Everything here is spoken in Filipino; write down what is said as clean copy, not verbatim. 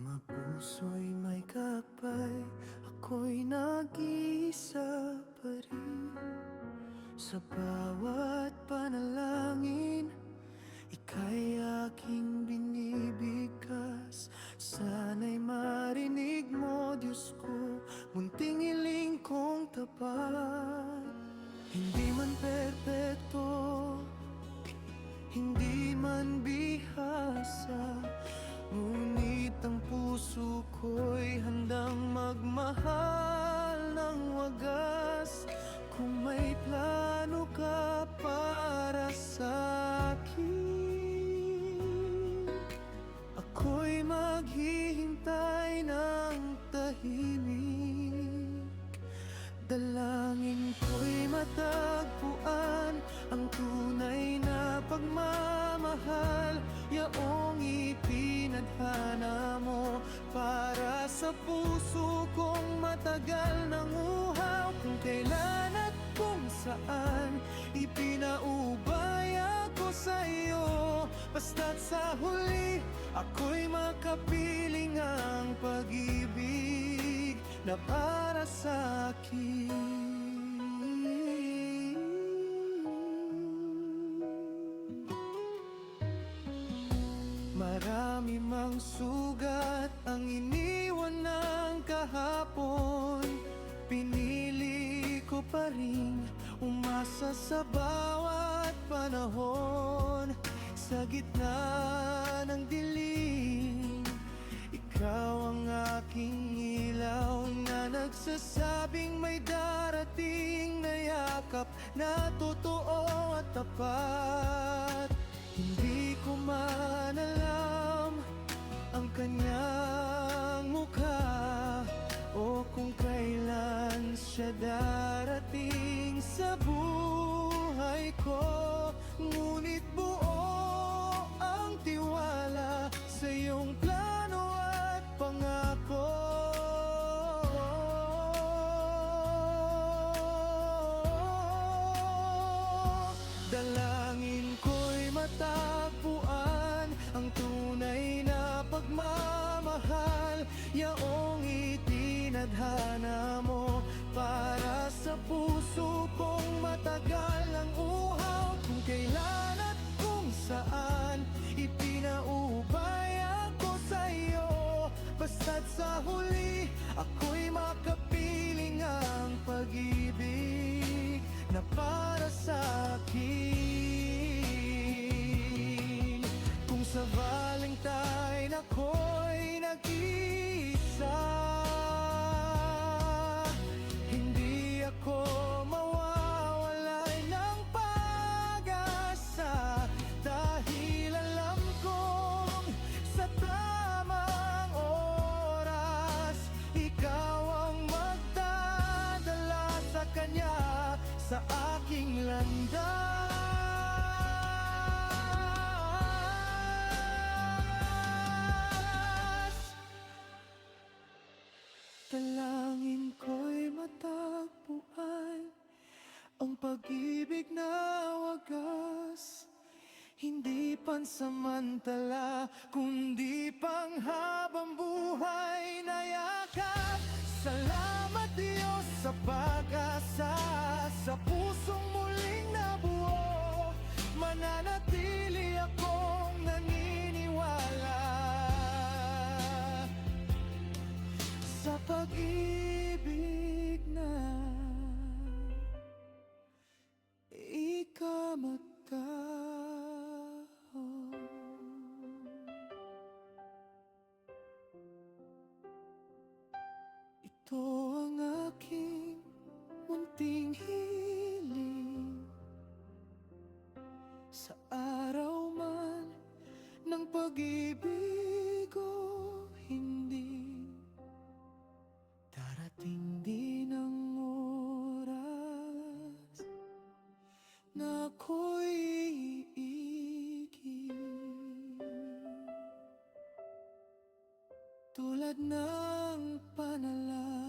Mga puso'y may kapay, ako'y nag-iisa pa rin. Sa bawat panalangin, ika'y aking binibigkas. Sana'y marinig mo, Diyos ko, munting hiling kong tapat. Hindi man perpekto, hindi man bihasa, ngunit ang puso ko'y handang magmahal ng wagas. Kung may plano ka para sa akin, ako'y maghihintay ng tahimik. Dalangin ko'y matagpuan ang tunay na pagmamahal, yaong ipinadhana mo para sa puso kong matagal nang uhaw. Kung kailan at kung saan ipinaubay ako sa iyo, basta't sa huli ako'y makapiling ang pag-ibig na para sa akin. Marami mang sugat ang iniwan ng kahapon, pinili ko pa rin umasa sa bawat panahon. Sa gitna ng dilim, ikaw ang aking ilaw na nagsasabing may darating na yakap na totoo at tapat. Hindi ko man alam ang kanyang mukha o kung kailan siya darating sa buhay ko, ngunit buo ang tiwala sa iyong plano at pangako. Dalangin ko'y matagpuan ang tunay na pagmamahal, yaong itinadhana mo para sa puso kong matagal ang uhaw. Kung kailan at kung saan ipinaubay ako sa iyo, basta't sa huli ako'y makapiling ang pag-ibig na para sa akin. Kung sa Valentine ako'y nag-iisa, hindi ako mawawalay ng pag-asa, dahil alam kong sa tamang oras ikaw ang magdadala sa kanya, sa aking landas. Dalangin ko'y matagpuan ang pag-ibig na wagas, hindi pansamantala kundi panghabang buhay na yakap. Salamat Diyos sa pag-asa, sa pusong muling nabuo, mananatili akong naniniwala sa pag-ibig na ikamatao. Ito ang aking munting hiling, sa araw man ng pag-ibig o hindi, darating din ang oras na ako'y iiging, tulad ng panalangin